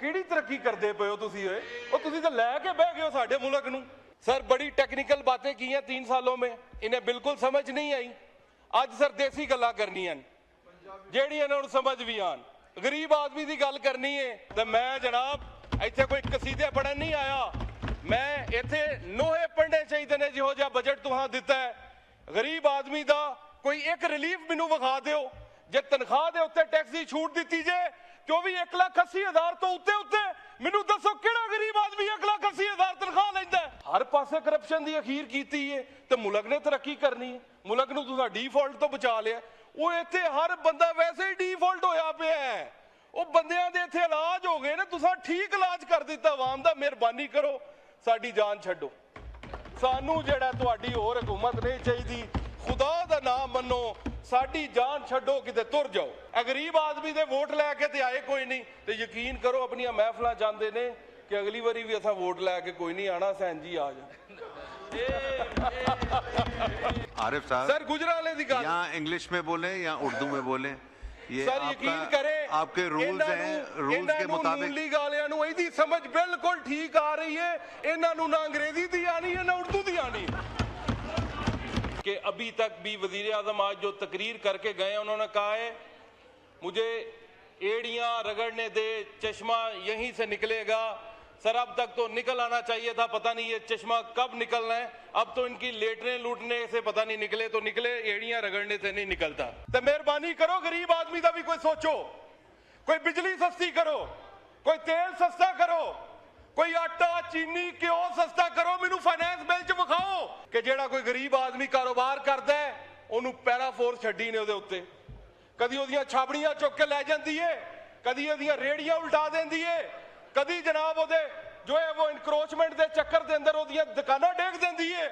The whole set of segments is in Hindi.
ਕਿਹੜੀ ਤਰੱਕੀ ਕਰਦੇ ਪਏ ਹੋ ਤੁਸੀਂ ਓਏ? ਉਹ ਤੁਸੀਂ ਤਾਂ ਲੈ ਕੇ ਬਹਿ ਗਏ ਹੋ ਸਾਡੇ ਮੁਲਕ ਨੂੰ। सर बड़ी टेक्निकल बातें की हैं 3 सालों में, इन्हें बिल्कुल समझ नहीं आई। आज सर देसी गल्लां करनियां ਜਿਹੜੀਆਂ ਇਹਨਾਂ ਨੂੰ ਸਮਝ ਵੀ ਆਣ। गरीब आदमी की गल करनी है तो मैं जनाब इत्थे कोई कसीदे पढ़न नहीं आया, मैं इत्थे नोहे पढ़ने चाहिए ने जिहो जिहा बजट तुहां दिता है। गरीब आदमी का कोई एक रिलीफ मैनू विखा दिओ, जे तनख्वाह दे उत्ते टैक्स की छूट दी जे तो भी 1,80,000 तो उत्ते उत्ते मैनू दसो किहड़ा गरीब आदमी 1,80,000 तनख्वाह लैंदा है। हर पासे करप्शन की अखीर की है तो मुल्क ने तरक्की करनी है। मुल्क नूं तुसां डिफॉल्ट तो बचा लिया। वो इत्थे हर बंदा वैसे ही डिफॉल्ट होया पिया है। वो बंदियां दे इत्थे इलाज हो गए ने, तुसां ठीक इलाज कर दिता आवाम दा। मेहरबानी करो साडी जान छड्डो, सानू जेड़ा तुहाडी होर हुकूमत नहीं चाहिदी। खुदा दा नाम मनो, साडी जान छड्डो, किते तुर जाओ। गरीब आदमी दे वोट लैके ते आए कोई नहीं, तो यकीन करो अपनियां महफिलां चाहते ने कि अगली बारी भी असां वोट लैके कोई नहीं आना, सैन जी आ जाओ। आरिफ साहब सर गुजराले दी गल या इंग्लिश में बोले या उर्दू में बोले, ये सर यकीन करें आपके रूल्स हैं, रूल्स के मुताबिक मूली गालियां नूं इहदी समझ बिल्कुल ठीक आ रही है। इन्हां नूं ना अंग्रेजी दी आनी है ना उर्दू दी आनी कि अभी तक भी वजीर आजम आज जो तकरीर करके गए, उन्होंने कहा है मुझे एड़ियां रगड़ने दे, चश्मा यहीं से निकलेगा। सर अब तक तो निकल आना चाहिए था, पता नहीं ये चश्मा कब निकलना है। अब तो इनकी लेटने लूटने से पता नहीं निकले तो निकले, एड़ियां रगड़ने से नहीं निकलता। तो मेहरबानी करो गरीब आदमी का भी कोई सोचो, कोई बिजली सस्ती करो, कोई तेल सस्ता करो, कोई आटा चीनी घ्यो सस्ता करो। मैनू फाइनेंस बिल च विखाओ कि जेड़ा कोई गरीब आदमी कारोबार करता है उन्होंने पैरा फोर्स छड्डी ने उहदे उत्ते, कदी उहदियां छाबड़ियां चुक के लै जांदी है, कदी उहदियां रेड़ियां उल्टा देंदी है, कदी जनाब उहदे जो है वो इनक्रोचमेंट के चक्कर के अंदर उहदियां दुकानां डेग देंदी है।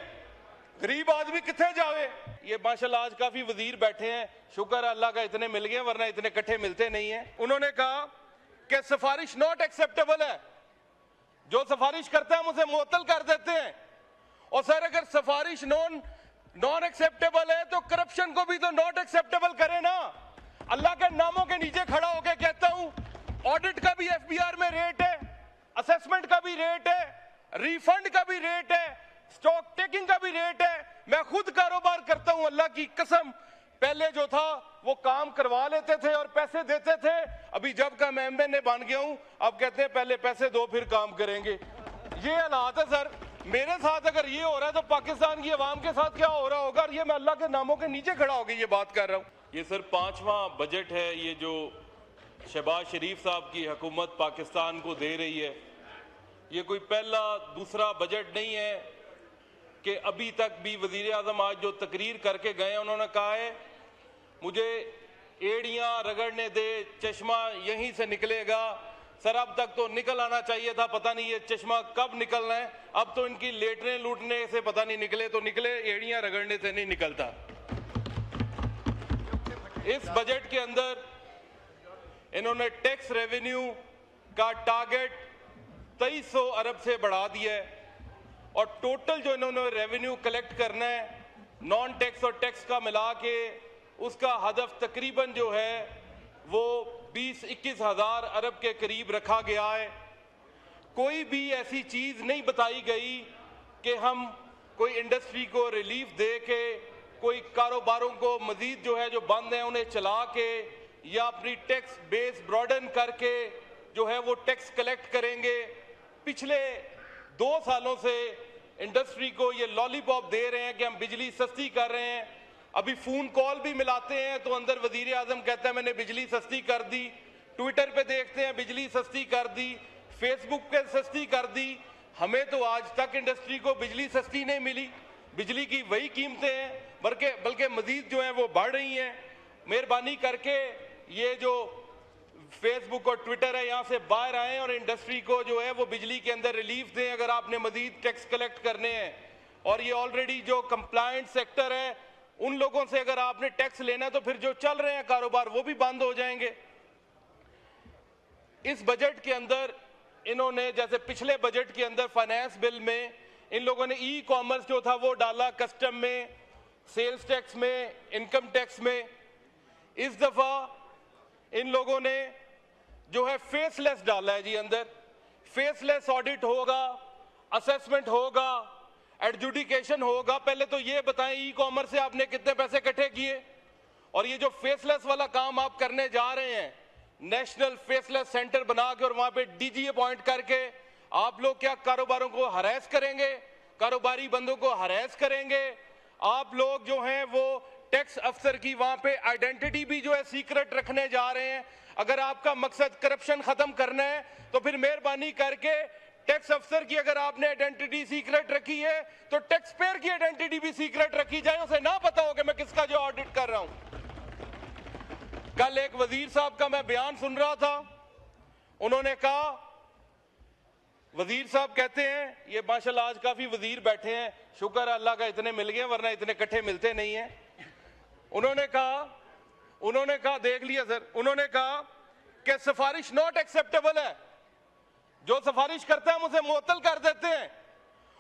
गरीब आदमी कित्थे जावे? ये माशाल्लाह आज काफी वजीर बैठे हैं, शुक्र है अल्लाह का इतने मिल गए, वरना इतने इकट्ठे मिलते नहीं है। उन्होंने कहा कि सिफारिश नॉट एक्सेप्टेबल है, जो सिफारिश करता है हम उसे मुअत्तल कर देते हैं। और सर अगर सिफारिश नॉन एक्सेप्टेबल है तो करप्शन को भी तो नॉट एक्सेप्टेबल करे ना। अल्लाह के नामों के नीचे खड़ा होकर कहता हूं ऑडिट का भी एफबीआर में रेट है, असेसमेंट का भी रेट है, रिफंड का भी रेट है, स्टॉक टेकिंग का भी रेट है। मैं खुद कारोबार करता हूं, अल्लाह की कसम पहले जो था वो काम करवा लेते थे और पैसे देते थे। अभी जब का मैं एमएनए बन गया हूं अब कहते हैं पहले पैसे दो फिर काम करेंगे। ये हालात है सर। मेरे साथ अगर ये हो रहा है तो पाकिस्तान की आवाम के साथ क्या हो रहा होगा? और ये मैं अल्लाह के नामों के नीचे खड़ा होकर ये बात कर रहा हूं। ये सर 5वां बजट है ये जो शहबाज शरीफ साहब की हुकूमत पाकिस्तान को दे रही है। ये कोई पहला दूसरा बजट नहीं है कि अभी तक भी वजीर आजम आज जो तकरीर करके गए, उन्होंने कहा है मुझे एड़ियां रगड़ने दे, चश्मा यहीं से निकलेगा। सर अब तक तो निकल आना चाहिए था, पता नहीं ये चश्मा कब निकलना है। अब तो इनकी लेटने लूटने से पता नहीं निकले तो निकले, एड़ियां रगड़ने से नहीं निकलता। इस बजट के अंदर इन्होंने टैक्स रेवेन्यू का टारगेट 2300 अरब से बढ़ा दिया है और टोटल जो इन्होंने रेवेन्यू कलेक्ट करना है नॉन टैक्स और टैक्स का मिला के उसका हदफ तकरीबन जो है वो 20-21 हज़ार अरब के करीब रखा गया है। कोई भी ऐसी चीज़ नहीं बताई गई कि हम कोई इंडस्ट्री को रिलीफ दे के, कोई कारोबारों को मज़ीद जो है जो बंद हैं उन्हें चला के या अपनी टैक्स बेस ब्रॉडन करके जो है वो टैक्स कलेक्ट करेंगे। पिछले 2 सालों से इंडस्ट्री को ये लॉलीपॉप दे रहे हैं कि हम बिजली सस्ती कर रहे हैं। अभी फ़ोन कॉल भी मिलाते हैं तो अंदर वजीर आजम कहता है मैंने बिजली सस्ती कर दी, ट्विटर पे देखते हैं बिजली सस्ती कर दी, फेसबुक पे सस्ती कर दी। हमें तो आज तक इंडस्ट्री को बिजली सस्ती नहीं मिली, बिजली की वही कीमतें हैं बल्कि मज़ीद जो हैं वो बढ़ रही हैं। मेहरबानी करके ये जो फेसबुक और ट्विटर है यहाँ से बाहर आएँ और इंडस्ट्री को जो है वो बिजली के अंदर रिलीफ दें अगर आपने मज़ीद टैक्स कलेक्ट करने हैं। और ये ऑलरेडी जो कंप्लायंट सेक्टर है उन लोगों से अगर आपने टैक्स लेना है तो फिर जो चल रहे हैं कारोबार वो भी बंद हो जाएंगे। इस बजट के अंदर इन्होंने जैसे पिछले बजट के अंदर फाइनेंस बिल में इन लोगों ने ई कॉमर्स जो था वो डाला कस्टम में, सेल्स टैक्स में, इनकम टैक्स में। इस दफ़ा इन लोगों ने जो है फेसलेस डाला है जी अंदर। फेसलेस ऑडिट होगा, असेसमेंट होगा, एडजुडिकेशन होगा। पहले तो ये बताएं ई कॉमर्स से आपने कितने पैसे इकट्ठे किए, और ये जो फेसलेस वाला काम आप करने जा रहे हैं, नेशनल फेसलेस सेंटर बना के और वहां पे डीजी अपॉइंट करके आप लोग क्या कारोबारों को हरास करेंगे, कारोबारी बंदों को हरास करेंगे। आप लोग जो हैं वो टैक्स अफसर की वहां पे आइडेंटिटी भी जो है सीक्रेट रखने जा रहे हैं। अगर आपका मकसद करप्शन खत्म करना है तो फिर मेहरबानी करके टैक्स अफसर की अगर आपने आइडेंटिटी सीक्रेट रखी है तो टैक्स पेयर की आइडेंटिटी भी सीक्रेट रखी जाए, उसे ना पता हो कि मैं किसका जो ऑडिट कर रहा हूं। कल एक वजीर साहब का मैं बयान सुन रहा था, उन्होंने कहा, वजीर साहब कहते हैं, ये माशाल्लाह आज काफी वजीर बैठे हैं, शुक्र अल्लाह का इतने मिल गए वरना इतने इकट्ठे मिलते नहीं है। उन्होंने कहा देख लिया सर, उन्होंने कहा कि सिफारिश नॉट एक्सेप्टेबल है, जो सिफारिश करता है हम उसे मुअत्तल कर देते हैं।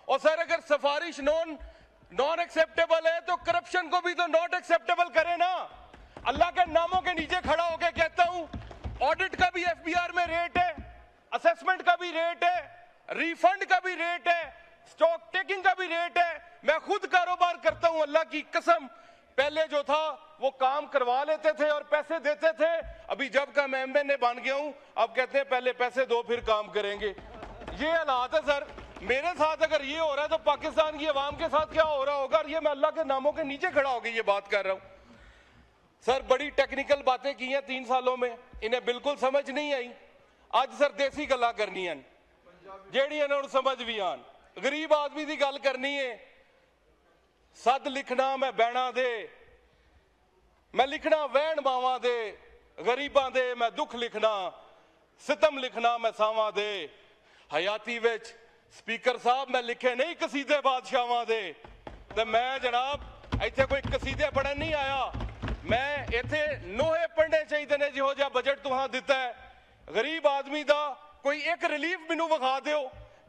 और सर अगर सिफारिश नॉन एक्सेप्टेबल है तो करप्शन को भी तो नॉट एक्सेप्टेबल करे ना। अल्लाह के नामों के नीचे खड़ा होकर कहता हूं, ऑडिट का भी एफबीआर में रेट है, असेसमेंट का भी रेट है, रिफंड का भी रेट है, स्टॉक टेकिंग का भी रेट है। मैं खुद कारोबार करता हूं, अल्लाह की कसम, पहले जो था वो काम करवा लेते थे और पैसे देते थे। अभी जब का मैं एमएनए बन गया हूं, अब कहते हैं पहले पैसे दो फिर काम करेंगे। ये हालात है सर। मेरे साथ अगर ये हो रहा है तो पाकिस्तान की आवाम के साथ क्या हो रहा होगा। और ये मैं अल्लाह के नामों के नीचे खड़ा होकर ये बात कर रहा हूं। सर बड़ी टेक्निकल बातें की हैं 3 सालों में, इन्हें बिल्कुल समझ नहीं आई। आज सर देसी गल्लां करनियां जेड़ियां उन्हें समझ भी आन। गरीब आदमी की गल करनी है, सद लिखना मैं बैणा दे, मैं लिखना वैन मावा दे, गरीबां दे मैं दुख लिखना, सितम लिखना मैं सावां दे। हयाती विच स्पीकर साहब मैं लिखे नहीं कसीदे बादशाहां दे, ते मैं जनाब इत्थे कोई कसीदे पढ़न नहीं आया, मैं इत्थे नोहे पढ़ने चाहिए ने जिहो जिहा बजट तुहां दिता है। गरीब आदमी दा कोई एक रिलीफ मैनू विखा दिओ,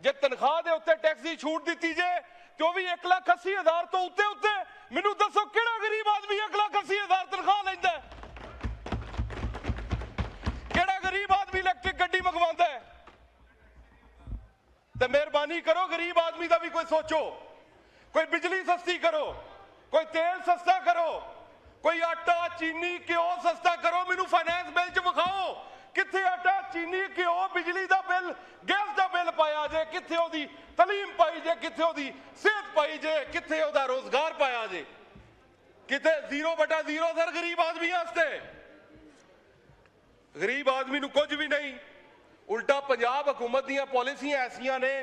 जे तनख्वाह दे उत्ते टैक्स की छूट दी जाए तो भी 1,80,000 तो उत्ते उत्ते मैनू दसो किहड़ा गरीब आदमी 1,80,000 तनख्वाह लैंदा है? किहड़ा गरीब आदमी इलेक्ट्रिक गड्डी मंगवांदा है? ते मेहरबानी करो गरीब आदमी दा भी कोई सोचो, कोई बिजली सस्ती करो, कोई तेल सस्ता करो, कोई आटा चीनी घ्यो सस्ता करो। मैनू फाइनेंस बिल च विखाओ कित्थे आटा चीनी घ्यो बिजली दा बिल गैस दा बिल पाया जे, कित्थे ओदी तलीम पाई जे, कित्थे ओदी सेहत पाई जे, कित्थे ओदा रोजगार पाया जे। कित्थे 0/0 सर गरीब आदमी वास्ते। गरीब आदमी नू कुछ भी नहीं। उल्टा पंजाब हुकूमत दीयां पॉलिसियां ऐसियां ने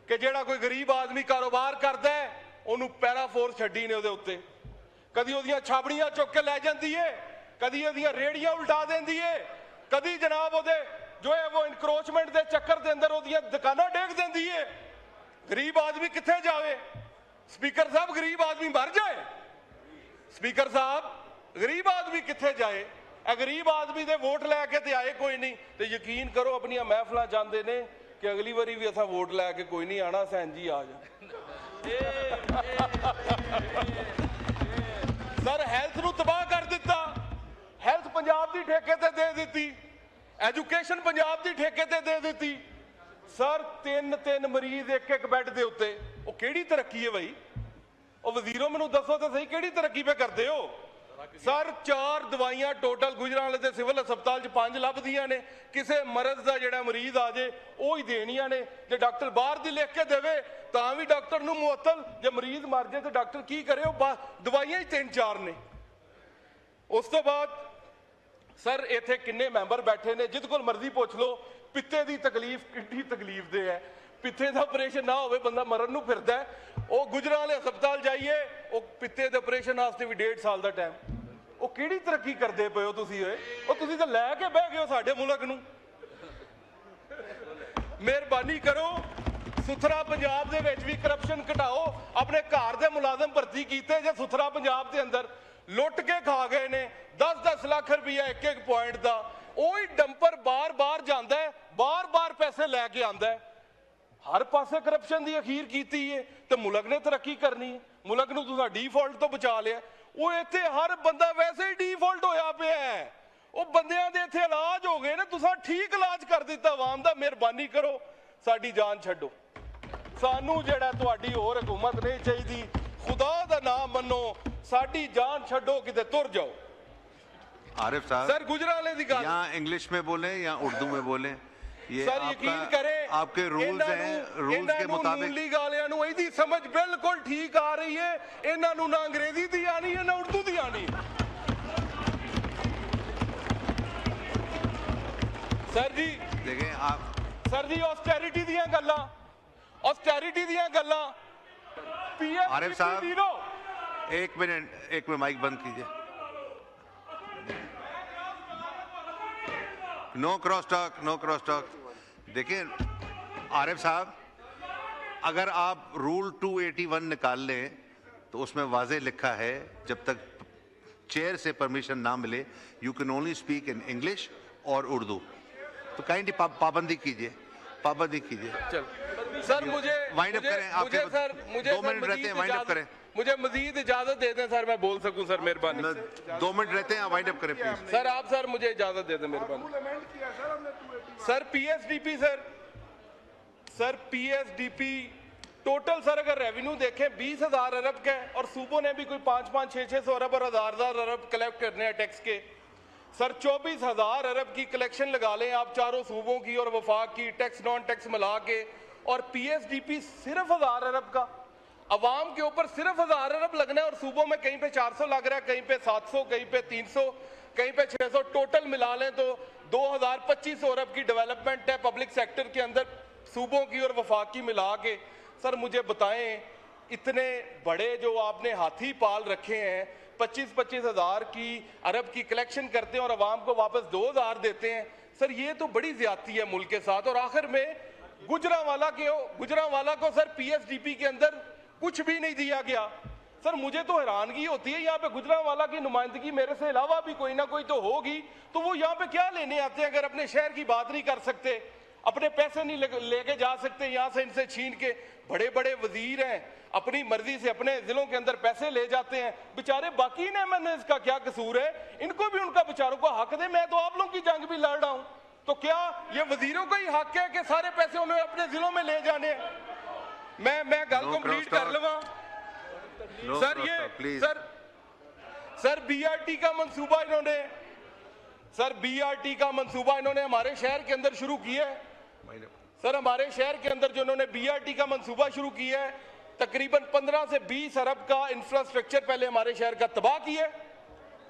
कि जेड़ा कोई गरीब आदमी कारोबार करदा है ओनू पैरा फोर्स छड्डी ने ओदे उत्ते। कदी ओदियां छाबड़ियां चुक के लै जांदी है, कदी ओदियां रेड़ियां उल्टा देंदी है, कदी जनाब ओदे जो है वो इनक्रोचमेंट के चक्कर के अंदर ओदियां दुकानां डेग देंदी है। गरीब आदमी कित्थे जावे? स्पीकर साहब गरीब आदमी मर जाए? स्पीकर साहब गरीब आदमी कित्थे जाए? गरीब आदमी दे वोट लैके ते आए कोई नहीं, तो यकीन करो अपनी महफिल जाते ने कि अगली बारी भी असा वोट लैके कोई नहीं आना, सैन जी आ जा। सर हैल्थ नू तबाह कर दिता, हैल्थ पंजाब दी ठेके ते दे दिती, एजुकेशन पंजाब दी ठेके ते दे दिती। सर 3 मरीज एक बैड दे उत्ते, वो केड़ी तरक्की है भाई? ਉਹ ਵਜ਼ੀਰੋ ਮੈਨੂੰ ਦੱਸੋ ਤੇ ਸਹੀ ਕਿਹੜੀ ਤਰੱਕੀ ਪੇ ਕਰਦੇ ਹੋ? ਸਰ 4 ਦਵਾਈਆਂ ਟੋਟਲ ਗੁਜਰਾਂਵਾਲੇ ਦੇ ਸਿਵਲ ਹਸਪਤਾਲ 'ਚ 5 ਲੱਭਦੀਆਂ ਨੇ। ਕਿਸੇ ਮਰਜ਼ ਦਾ ਜਿਹੜਾ ਮਰੀਜ਼ ਆ ਜੇ ਉਹ ਹੀ ਦੇਣੀਆਂ ਨੇ। ਜੇ ਡਾਕਟਰ ਬਾਹਰ ਦੀ ਲਿਖ ਕੇ ਦੇਵੇ ਤਾਂ ਵੀ ਡਾਕਟਰ ਨੂੰ ਮੁਅੱਤਲ, ਜੇ ਮਰੀਜ਼ ਮਰ ਜੇ ਤੇ ਡਾਕਟਰ ਕੀ ਕਰੇ? ਉਹ ਦਵਾਈਆਂ ਹੀ 3-4 ਨੇ। ਉਸ ਤੋਂ ਬਾਅਦ ਸਰ ਇੱਥੇ ਕਿੰਨੇ ਮੈਂਬਰ ਬੈਠੇ ਨੇ, ਜਿੱਦ ਕੋਲ ਮਰਜ਼ੀ ਪੁੱਛ ਲਓ, ਪਿੱਤੇ ਦੀ ਤਕਲੀਫ ਕਿੰਨੀ ਤਕਲੀਫ ਦੇ ਹੈ। ਪਿੱਤੇ ਦਾ ਆਪਰੇਸ਼ਨ ਨਾ ਹੋਵੇ ਬੰਦਾ ਮਰਨ ਨੂੰ ਫਿਰਦਾ ਹੈ। ਉਹ ਗੁਜਰਾਂਵਾਲੇ ਹਸਪਤਾਲ ਜਾਈਏ, ਉਹ ਪਿੱਤੇ ਦੇ ਆਪਰੇਸ਼ਨ ਵਾਸਤੇ ਵੀ 1.5 ਸਾਲ ਦਾ ਟਾਈਮ। ਉਹ ਕਿਹੜੀ ਤਰੱਕੀ ਕਰਦੇ ਪਏ ਹੋ ਤੁਸੀਂ? ਉਹ ਤੁਸੀਂ ਤਾਂ ਲੈ ਕੇ ਬਹਿ ਗਏ ਹੋ ਸਾਡੇ ਮੁਲਕ ਨੂੰ। ਮਿਹਰਬਾਨੀ ਕਰੋ, ਸੁਥਰਾ ਪੰਜਾਬ ਦੇ ਵਿੱਚ ਵੀ ਕਰਪਸ਼ਨ ਘਟਾਓ। ਆਪਣੇ ਘਰ ਦੇ ਮੁਲਾਜ਼ਮ ਭਰਤੀ ਕੀਤੇ ਜੇ ਸੁਥਰਾ ਪੰਜਾਬ ਦੇ ਅੰਦਰ ਲੁੱਟ ਕੇ ਖਾ ਗਏ ਨੇ 10-10 ਲੱਖ ਰੁਪਈਆ ਇੱਕ ਪੁਆਇੰਟ ਦਾ। ਉਹੀ ਡੰਪਰ ਬਾਰ-ਬਾਰ ਜਾਂਦਾ ਹੈ, ਬਾਰ-ਬਾਰ ਪੈਸੇ ਲੈ ਕੇ ਆਂਦਾ ਹੈ। हर पासे करप्शन की अखीर की है तो मुल्क ने तरक्की करनी है। मुल्क नूं तुसां डिफॉल्ट तो बचा लिया। वो इत्थे हर बंदा वैसे ही डिफॉल्ट होया पिया है। ਉਹ ਬੰਦਿਆਂ ਦੇ ਇੱਥੇ ਇਲਾਜ ਹੋ ਗਏ ਨੇ, ਤੁਸੀਂ ਠੀਕ ਇਲਾਜ ਕਰ ਦਿੱਤਾ ਆਵਾਮ ਦਾ, ਮਿਹਰਬਾਨੀ ਕਰੋ ਸਾਡੀ ਜਾਨ ਛੱਡੋ। ਸਾਨੂੰ ਜਿਹੜਾ ਤੁਹਾਡੀ ਹੋਰ ਹਕੂਮਤ ਨਹੀਂ ਚਾਹੀਦੀ, खुदा दा नाम मनो, साडी जान छड्डो, किते तुर जाओ। आरिफ साहब सर गुजराले दी गल यहाँ इंग्लिश में बोले या उर्दू में बोले, ये सर यकीन करें आपके रूल्स हैं, रूल्स के मुताबिक नुली गालियां नु इहदी समझ बिल्कुल ठीक आ रही है। इन्हां नु ना अंग्रेजी दी आनी है ना उर्दू दी आनी। सर जी देखें आप, सर जी ऑस्टेरिटी दियां गल्लां, ऑस्टेरिटी दियां गल्लां, आरिफ साहब एक मिनट माइक बंद कीजिए। No cross talk, no cross talk. देखिए आरिफ साहब, अगर आप रूल 281 निकाल लें तो उसमें वाज़े लिखा है जब तक चेयर से परमिशन ना मिले you can only speak in English और उर्दू। तो काइंडली पाबंदी कीजिए, पाबंदी कीजिए। चल सर मुझे वाइंड अप करें, आपके सर मुझे 2 मिनट रहते हैं, वाइंड अप करें। मुझे मजीद इजाजत दे दें सर, मैं बोल सकूं सर, मेहरबानी। 2 मिनट रहते हैं, वाइंड अप करें प्लीज। सर आप सर मुझे इजाजत दे दें मेहरबानी। Sir PSDP sir PSDP total sir अगर रेवेन्यू देखें 20,000 अरब का है, और सूबों ने भी कोई 5-5, 600 अरब और 1,000 अरब कलेक्ट करने हैं टैक्स के। सर 24,000 अरब की कलेक्शन लगा लें आप चारों सूबों की और वफाक की, टैक्स नॉन टैक्स मिला के, और पीएसडीपी सिर्फ 1,000 अरब का। अवाम के ऊपर सिर्फ 1,000 अरब लगना है, और सूबों में कहीं पे 400 लग रहा है, कहीं पे 700, कहीं पे 300, कहीं पे 600, टोटल मिला लें तो 2,025 अरब की डेवलपमेंट है पब्लिक सेक्टर के अंदर सूबों की और वफाक की मिला के। सर मुझे बताएं, इतने बड़े जो आपने हाथी पाल रखे हैं, 25-25 हज़ार की अरब की कलेक्शन करते हैं और अवाम को वापस 2,000 देते हैं। सर ये तो बड़ी ज्यादती है मुल्क के साथ। और आखिर में गुजरांवाला को सर पीएसडीपी के अंदर कुछ भी नहीं दिया गया। सर मुझे तो हैरानगी होती है, यहाँ पे गुजरांवाला की नुमाइंदगी मेरे से अलावा भी कोई ना कोई तो होगी, तो वो यहाँ पे क्या लेने आते हैं अगर अपने शहर की बात नहीं कर सकते, अपने पैसे नहीं लेके जा सकते यहाँ से, इनसे छीन के। बड़े बड़े वजीर हैं, अपनी मर्जी से अपने जिलों के अंदर पैसे ले जाते हैं बेचारे। बाकी ने मैंने इसका क्या कसूर है, इनको भी उनका बेचारों को हक दे। मैं तो आप लोगों की जंग भी लड़ रहा हूं, तो क्या ये वजीरों का ही हक है कि सारे पैसे उन्हें अपने जिलों में ले जाने? मैं गल कंप्लीट कर लूंगा। सर ये सर बीआरटी का मंसूबा इन्होंने हमारे शहर के अंदर शुरू किया है। सर हमारे शहर के अंदर जो इन्होंने बीआरटी का मंसूबा शुरू किया है, तकरीबन 15 से 20 अरब का इंफ्रास्ट्रक्चर पहले हमारे शहर का तबाह किया है।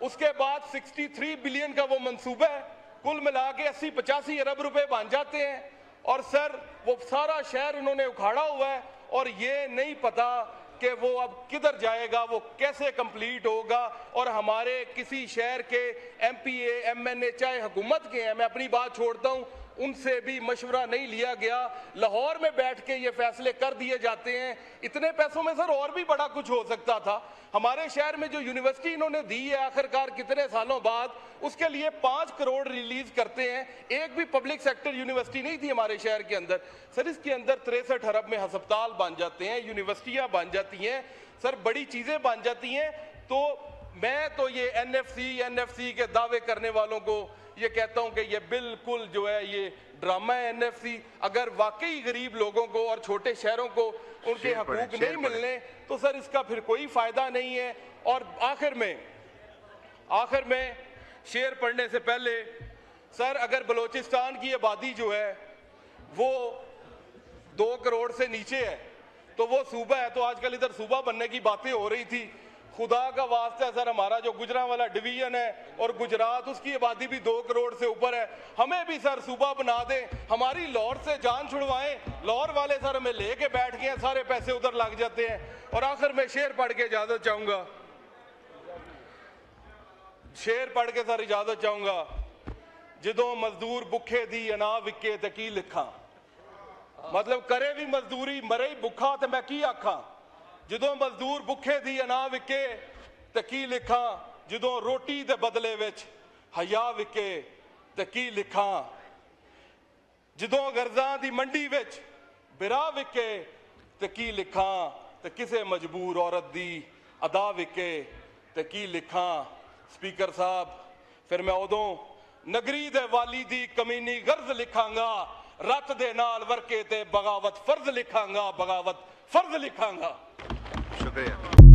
उसके बाद 63 बिलियन का वो मंसूबा है, कुल मिला के 80-85 अरब रुपए बन जाते हैं। और सर वो सारा शहर इन्होंने उखाड़ा हुआ है, और ये नहीं पता कि वो अब किधर जाएगा, वो कैसे कंप्लीट होगा। और हमारे किसी शहर के एमपीए एमएनए चाहे हुकूमत के हैं, मैं अपनी बात छोड़ता हूँ, उनसे भी मशवरा नहीं लिया गया। लाहौर में बैठ के ये फैसले कर दिए जाते हैं। इतने पैसों में सर और भी बड़ा कुछ हो सकता था। हमारे शहर में जो यूनिवर्सिटी इन्होंने दी है आखिरकार कितने सालों बाद, उसके लिए 5 करोड़ रिलीज करते हैं। एक भी पब्लिक सेक्टर यूनिवर्सिटी नहीं थी हमारे शहर के अंदर। सर इसके अंदर 63 अरब में अस्पताल बन जाते हैं, यूनिवर्सिटियां बन जाती हैं, सर बड़ी चीजें बन जाती हैं। तो मैं तो ये एनएफसी के दावे करने वालों को ये कहता हूं कि ये बिल्कुल जो है ये ड्रामा है एनएफसी। अगर वाकई गरीब लोगों को और छोटे शहरों को उनके हकूक नहीं मिलने, तो सर इसका फिर कोई फायदा नहीं है। और आखिर में शेर पढ़ने से पहले सर, अगर बलोचिस्तान की आबादी जो है वो 2 करोड़ से नीचे है तो वो सूबा है, तो आजकल इधर सूबा बनने की बातें हो रही थी। खुदा का वास्ता है सर, हमारा जो गुजरांवाला डिवीजन है और गुजरात, उसकी आबादी भी 2 करोड़ से ऊपर है। हमें भी सर सूबा बना दें, हमारी लाहौर से जान छुड़वाएं। लाहौर वाले सर हमें लेके बैठ गए हैं, सारे पैसे उधर लग जाते हैं। और आखिर में शेर पढ़ के इजाजत चाहूंगा, जदों मजदूर भुखे दी अना विके ते की लिखा। मतलब करे भी मजदूरी मरे ही भुखा ते मैं की आखा। जदों मजदूर भुखे दी अना विके ते की लिखा, जदों रोटी दे बदले विच हया विके ते की लिखा, जदों गर्जां दी मंडी विच बिरा विके ते की लिखा, ते किसे मजबूर औरत दी अदा विके ते की लिखा। स्पीकर साहब, फिर मैं उदों नगरी दे वाली दी कमीनी गर्ज लिखांगा, रत दे नाल वर्के ते बगावत फर्ज लिखांगा, बगावत फर्ज लिखांगा। शुक्रिया।